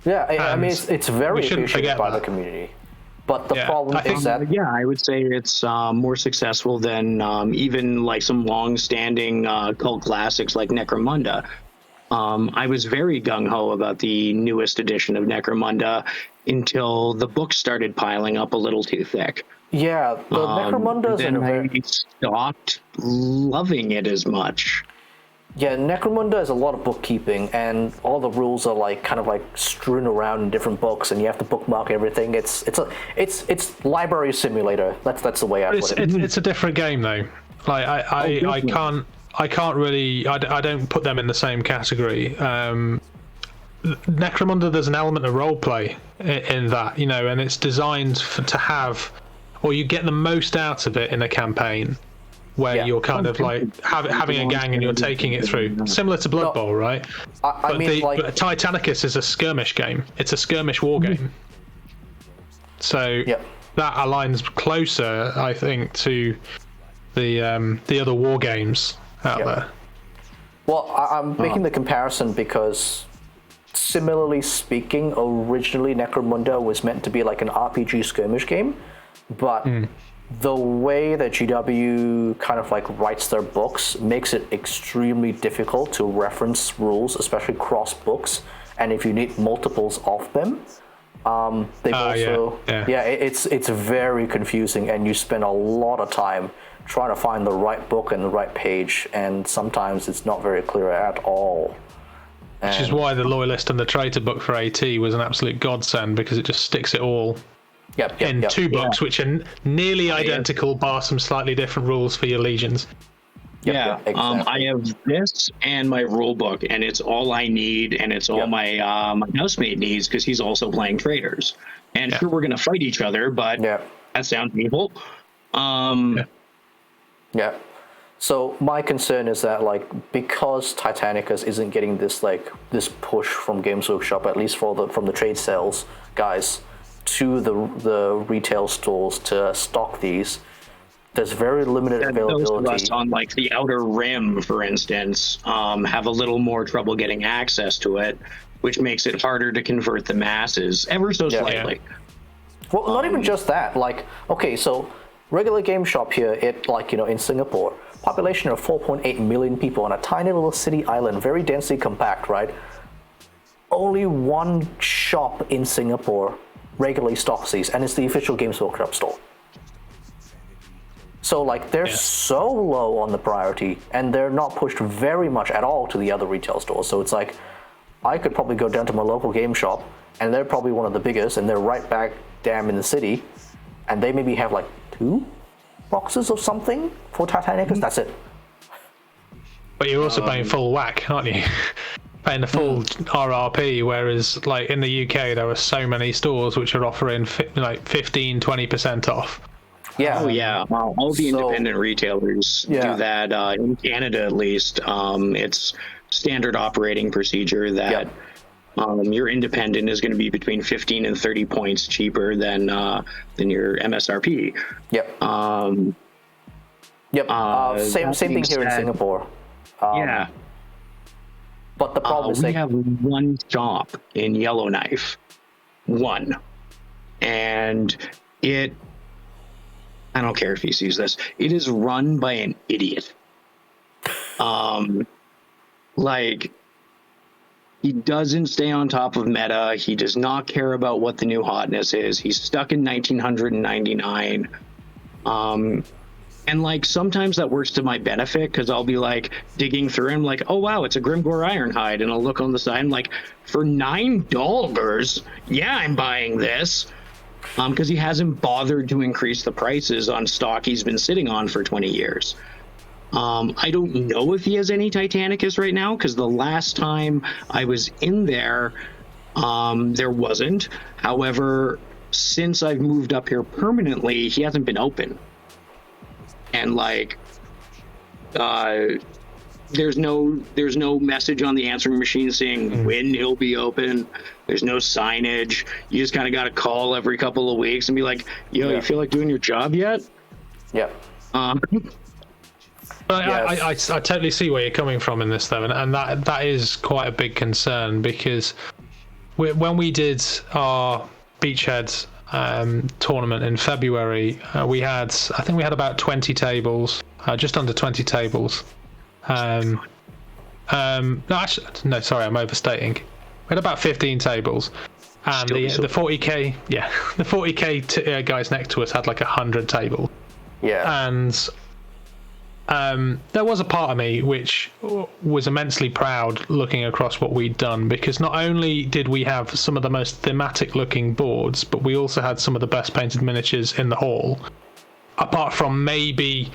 I mean, it's very appreciated by the community. But the problem is that I would say it's more successful than even some long-standing cult classics like Necromunda. I was very gung-ho about the newest edition of Necromunda until the books started piling up a little too thick. Yeah, the Necromunda's then I stopped loving it as much. Yeah, Necromunda is a lot of bookkeeping, and all the rules are like kind of like strewn around in different books, and you have to bookmark everything. It's library simulator. That's the way I put it. It's a different game though. Like I can't really I don't put them in the same category. Necromunda, there's an element of role play in that, and it's designed to have, or you get the most out of it in a campaign. Where you're kind of like having a gang and you're taking it through, similar to Blood Bowl, right? But Titanicus is a skirmish game. It's a skirmish war game. So that aligns closer, I think, to the other war games out there. Well, I'm making the comparison because, similarly speaking, originally Necromunda was meant to be like an RPG skirmish game, but the way that GW kind of like writes their books makes it extremely difficult to reference rules, especially cross books. And if you need multiples of them, it's very confusing, and you spend a lot of time trying to find the right book and the right page, and sometimes it's not very clear at all. Which is why the Loyalist and the Traitor book for AT was an absolute godsend, because it just sticks it all in two books, which are nearly identical, bar some slightly different rules for your legions. Exactly. I have this and my rule book, and it's all I need, and it's all my housemate needs, because he's also playing Traitors. And sure, we're going to fight each other, but that sounds evil. So my concern is that, like, because Titanicus isn't getting this push from Games Workshop, at least from the trade sales guys, to the retail stores to stock these, there's very limited availability. Those of us on like the Outer Rim, for instance, have a little more trouble getting access to it, which makes it harder to convert the masses ever so slightly. Well, not even just that. Like, okay, so regular game shop here, in Singapore, population of 4.8 million people on a tiny little city island, very densely compact, right? Only one shop in Singapore regularly stocks these, and it's the official Games Workshop store. So like they're so low on the priority, and they're not pushed very much at all to the other retail stores. So it's like I could probably go down to my local game shop, and they're probably one of the biggest, and they're right back damn in the city, and they maybe have like 2 boxes of something for Titanicus. That's it. But you're also paying full whack, aren't you? Paying the full RRP, whereas like in the UK there are so many stores which are offering 15-20% off. All the independent retailers do that. In Canada, at least, it's standard operating procedure that your independent is going to be between 15 and 30 points cheaper than your MSRP. Same thing here in Singapore. But the problem is we have one shop in Yellowknife, and I don't care if he sees this. It is run by an idiot. He doesn't stay on top of meta. He does not care about what the new hotness is. He's stuck in 1999. And like sometimes that works to my benefit, because I'll be like digging through and like, oh wow, it's a Grimgore Ironhide, and I'll look on the side and like, for $9, I'm buying this. Because he hasn't bothered to increase the prices on stock he's been sitting on for 20 years. I don't know if he has any Titanicus right now, because the last time I was in there, there wasn't. However, since I've moved up here permanently, he hasn't been open. And like, there's no message on the answering machine saying when he'll be open. There's no signage. You just kind of got to call every couple of weeks and be like, yo, you feel like doing your job yet? I totally see where you're coming from in this though, and that is quite a big concern, because when we did our Beachhead tournament in February, we had about 20 tables, just under 20 tables. No, sorry, I'm overstating. We had about 15 tables, and the 40k, the 40k guys next to us had like 100 tables. And there was a part of me which was immensely proud looking across what we'd done, because not only did we have some of the most thematic looking boards, but we also had some of the best painted miniatures in the hall, apart from maybe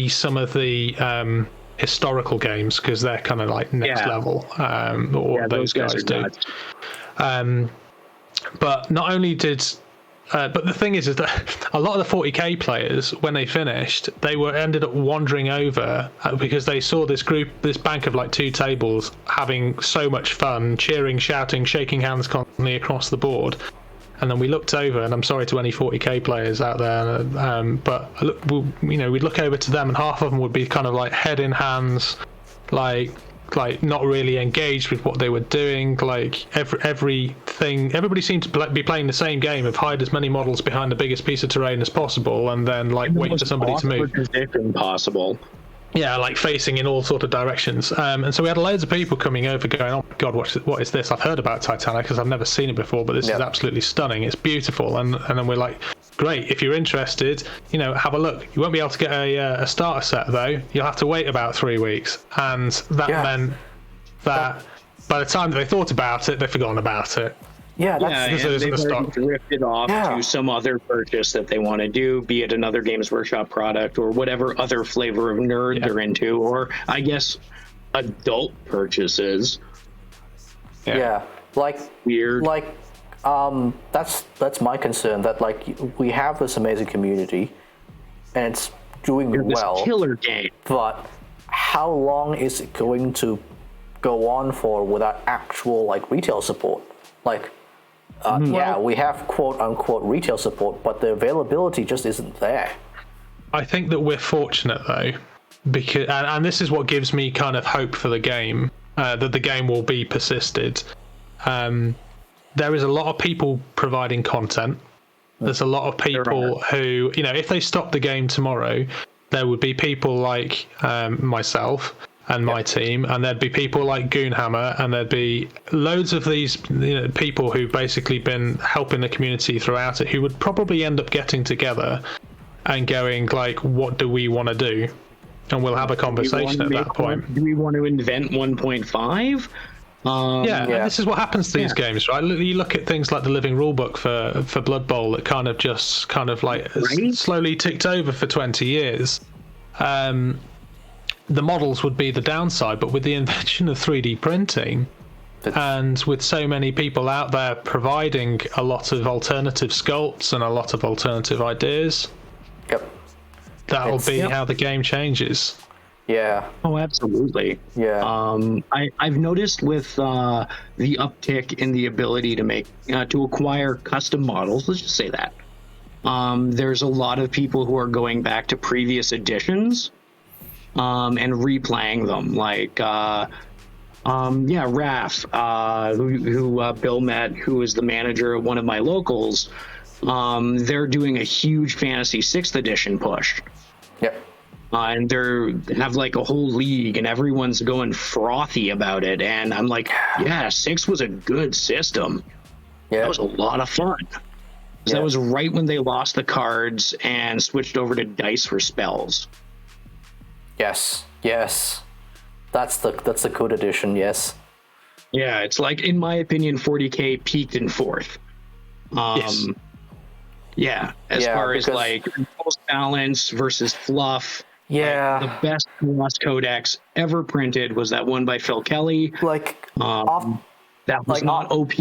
some of the historical games, because they're kind of like next level, or those guys do. But not only did but the thing is that a lot of the 40k players, when they finished, they ended up wandering over because they saw this bank of like 2 tables having so much fun, cheering, shouting, shaking hands constantly across the board. And then we looked over, and I'm sorry to any 40k players out there, but we'd look over to them, and half of them would be kind of like head in hands, like not really engaged with what they were doing. Like everybody seemed to be playing the same game of hide as many models behind the biggest piece of terrain as possible, and then like wait for somebody to move. Impossible. Yeah, like facing in all sort of directions. And so we had loads of people coming over going, oh my God, what is this? I've heard about Titanic because I've never seen it before, but this is absolutely stunning. It's beautiful. And then we're like, great, if you're interested, have a look. You won't be able to get a starter set though. You'll have to wait about 3 weeks. And that meant that by the time that they thought about it, they'd forgotten about it. Yeah, they've drifted off to some other purchase that they want to do, be it another Games Workshop product or whatever other flavor of nerd they're into, or I guess adult purchases. Like weird. Like that's my concern, that like we have this amazing community and it's doing well. Killer game. But how long is it going to go on for without actual like retail support? Like we have quote unquote retail support, but the availability just isn't there. I think that we're fortunate though, because and this is what gives me kind of hope for the game, that the game will be persisted. There is a lot of people providing content. There's a lot of people who, if they stop the game tomorrow, there would be people like myself and my team, and there'd be people like Goonhammer, and there'd be loads of these people who've basically been helping the community throughout it, who would probably end up getting together and going like, what do we want to do? And we'll have a conversation at that point. Do we want to invent 1.5? And this is what happens to these games, right? You look at things like the living rulebook for Blood Bowl that kind of like slowly ticked over for 20 years. The models would be the downside, but with the invention of 3D printing, and with so many people out there providing a lot of alternative sculpts and a lot of alternative ideas, that'll be how the game changes. Yeah. Oh, absolutely. Yeah. I've noticed with the uptick in the ability to make to acquire custom models, let's just say that, there's a lot of people who are going back to previous editions and replaying them, like Raph, who Bill met, who is the manager of one of my locals. They're doing a huge Fantasy 6th edition push. Yep. And they have like a whole league, and everyone's going frothy about it. And I'm like, 6 was a good system. Yeah, that was a lot of fun. So that was right when they lost the cards and switched over to dice for spells. Yes. That's the good edition. Yes. Yeah, it's like, in my opinion, 40k peaked in 4th. Yeah, as far as like balance versus fluff. Yeah. Like, the best Lost Codex ever printed was that one by Phil Kelly. Like, that was not OP,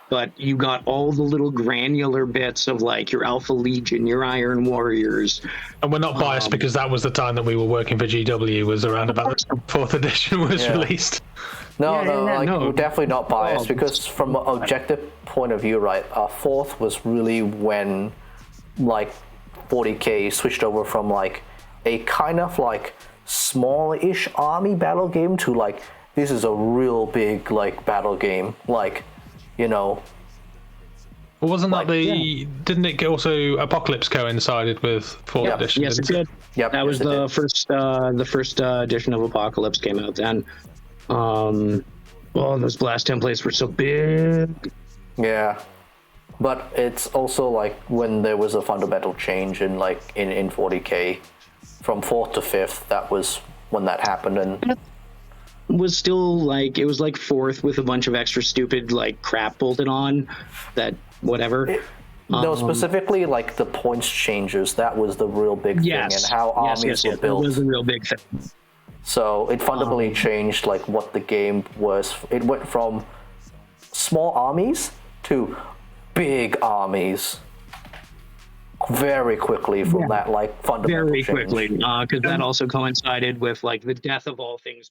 but you got all the little granular bits of like your Alpha Legion, your Iron Warriors. And we're not biased because that was the time that we were working for GW, was around about the 4th edition was released. No, we're definitely not biased, because from an objective point of view, right, 4th was really when like 40k switched over from like a kind of like small-ish army battle game to like, this is a real big like battle game, like, Well, wasn't that didn't it also Apocalypse coincided with 4th edition? Yes, it did. Yep, that was the first edition of Apocalypse came out then. Those blast templates were so big. Yeah, but it's also like when there was a fundamental change in 40k, from 4th to 5th, that was when that happened. And was still like, it was like 4th with a bunch of extra stupid like crap bolted on that whatever. No, specifically like the points changes. That was the real big thing, and how armies were built. That was a real big thing. So it fundamentally changed like what the game was. It went from small armies to big armies very quickly from that like fundamental very change. quickly, because that also coincided with like the death of all things.